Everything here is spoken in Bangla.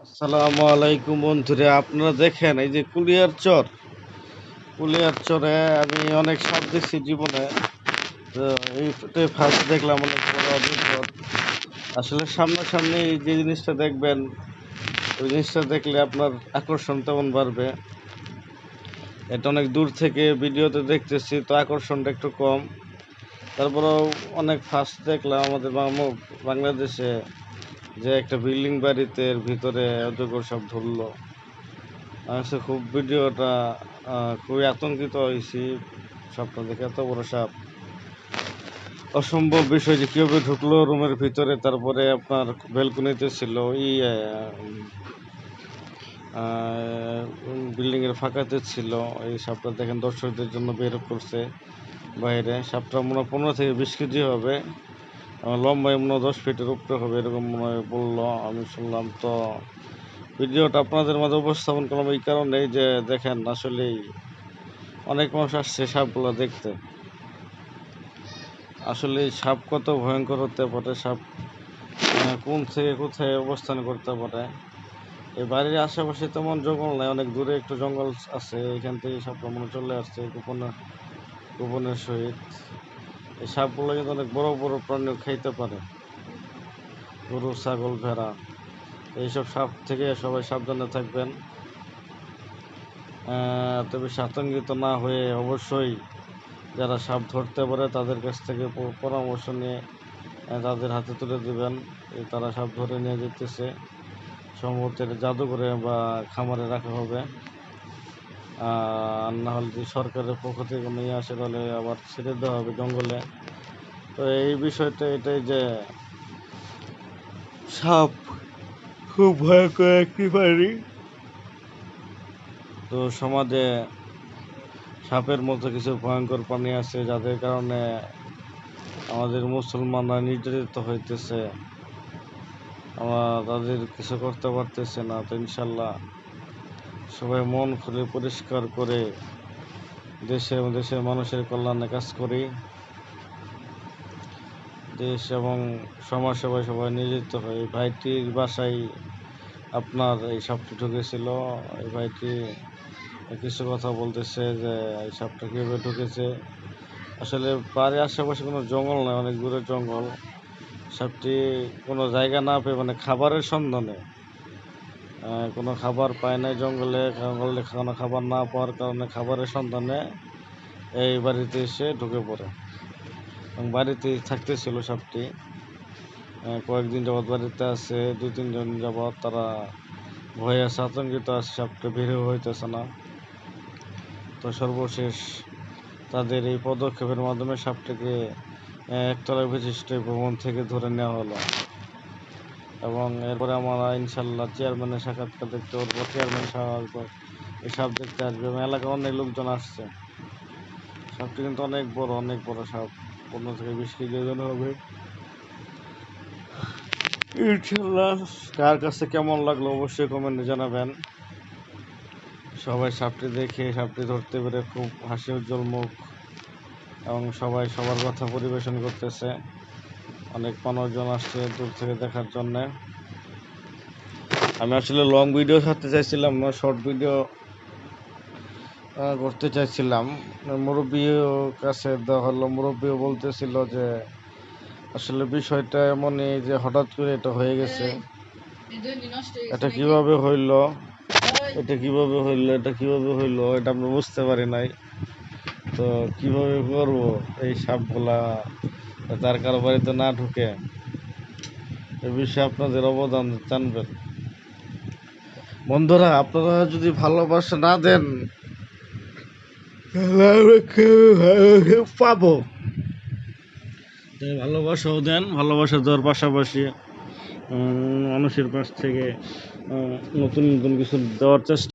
আসসালামু আলাইকুম বন্ধুরা, আপনারা দেখেন এই যে কুলিয়ার চরে আমি অনেক সাপ দেখছি জীবনে। তো এইটাই ফার্স্ট দেখলাম, অনেক বড় অভিজ্ঞতা। আসলে সামনাসামনি যে জিনিসটা দেখবেন, ওই জিনিসটা দেখলে আপনার আকর্ষণ তেমন বাড়বে। এটা অনেক দূর থেকে ভিডিওতে দেখতেছি, তো আকর্ষণটা একটু কম। তারপরেও অনেক ফার্স্ট দেখলাম আমাদের বাংলাদেশে যে একটা বিল্ডিং বাড়িতে এর ভিতরে অজগর সাপ ধরলো। আমি খুব ভিডিওটা খুবই আতঙ্কিত হয়েছি। সাপটা দেখে, এত বড় সাপ, অসম্ভব বিষয় যে কীভাবে ঢুকলো রুমের ভিতরে। তারপরে আপনার ব্যালকনিতে ছিল, বিল্ডিংয়ের ফাঁকাতে ছিল। এই সাপটা দেখেন দর্শকদের জন্য বের করছে বাইরে। সাপটা মনে হয় 15 থেকে 20 কেজি হবে, লম্বায় মনে হয় 10 ফিটের উপরে হবে, এরকম মনে হয় বললো, আমি শুনলাম। তো ভিডিওটা আপনাদের মাঝে উপস্থাপন করলাম এই কারণেই যে দেখেন আসলেই অনেক মানুষ আসছে সাপগুলো দেখতে। আসলে সাপ কত ভয়ঙ্কর হতে পারে, সাপ কোন থেকে কোথায় অবস্থান করতে পারে। এই বাড়ির আশেপাশে তেমন জঙ্গল নাই, অনেক দূরে একটু জঙ্গল আছে, এখান থেকে সাপটা মনে চলে আসছে গোপনের সহিত। এই সাপগুলো কিন্তু অনেক বড় বড় প্রাণী খাইতে পারে, গরু, ছাগল, ভেড়া। এইসব সাপ থেকে সবাই সাবধানে থাকবেন। তবে আতঙ্কিত না হয়ে অবশ্যই যারা সাপ ধরতে পারে তাদের কাছ থেকে পরামর্শ নিয়ে তাদের হাতে তুলে দেবেন। তারা সাপ ধরে নিয়ে যেতেছে, সম্ভবত জাদুঘরে বা খামারে রাখা হবে। আর না হলে যদি সরকারের পক্ষ থেকে নিয়ে আসে তাহলে আবার ছেড়ে দেওয়া হবে জঙ্গলে। তো এই বিষয়টা এটাই যে সাপ খুব ভয়ঙ্কর একটি প্রাণী। তো সমাজে সাপের মতো কিছু ভয়ঙ্কর প্রাণী আছে যাদের কারণে আমাদের মুসলমানরা নির্যাতিত হইতেছে, আমরা তাদের কিছু করতে পারতেছে না। তো ইনশাল্লাহ সবাই মন খুলে পরিষ্কার করে দেশের মানুষের কল্যাণে কাজ করি। দেশ এবং সমাজ সেবায় সবাই নিয়োজিত হয়। এই ভাইটির বাসায় আপনার এই সাপটি ঢুকেছিল। এই ভাইটি কিছু কথা বলতেছে যে এই সাপটা কীভাবে ঢুকেছে। আসলে বাড়ির আশেপাশে কোনো জঙ্গল নয়, অনেক দূরে জঙ্গল। সাপটি কোনো জায়গা না পেয়ে, মানে খাবারের সন্ধানে, কোনো খাবার পায় নাই জঙ্গলে, কোনো খাবার না পাওয়ার কারণে খাবারের সন্ধানে এই বাড়িতে এসে ঢুকে পড়ে এবং বাড়িতেই থাকতেছিল সাপটি। কয়েকদিন যাবৎ বাড়িতে আছে, 2-3 জন যাবৎ তারা ভয়ে আছে, আতঙ্কিত আছে, সাপটা বের হইতেছে না। তো সর্বশেষ তাদের এই পদক্ষেপের মাধ্যমে সাপটিকে একতলা বিশিষ্ট ভবন থেকে ধরে নেওয়া হলো এবং এরপরে আমরা ইনশাল্লাহ চেয়ারম্যানের সাক্ষাৎকার দেখতে পারবো। চেয়ারম্যান সাহেব এই সাপ দেখতে আসবে এবং এলাকার অনেক লোকজন আসছে। সাপটি কিন্তু অনেক বড় সাপ, 15 থেকে 20 কেজি ওজন হবে ইনশাল্লাহ। কার কাছে কেমন লাগলো অবশ্যই কমেন্টে জানাবেন। সবাই সাপটি দেখে, সাপটি ধরতে পেরে খুব হাসি উজ্জ্বল মুখ এবং সবাই সবার কথা পরিবেশন করতেছে। অনেক মানুষজন আসছে দূর থেকে দেখার জন্য। আমি আসলে লং ভিডিও ছাড়তে চাইছিলাম না, শর্ট ভিডিও করতে চাইছিলাম। মুরব্বীও কাছে দেওয়া হলো, মুরব্বীও বলতেছিল যে আসলে বিষয়টা এমনই যে হঠাৎ করে এটা হয়ে গেছে, এটা কিভাবে হইলো এটা আমরা বুঝতে পারি নাই। তো কিভাবে করবো এই সাপগুলা তার কারো বাড়িতে না ঢুকে, এ বিষয়ে আপনাদের অবদান জানবেন। বন্ধুরা, আপনারা যদি ভালোবাসা না দেন পাবো, ভালোবাসাও দেন। ভালোবাসা দেওয়ার পাশাপাশি মানুষের পাশ থেকে নতুন নতুন কিছু দেওয়ার চেষ্টা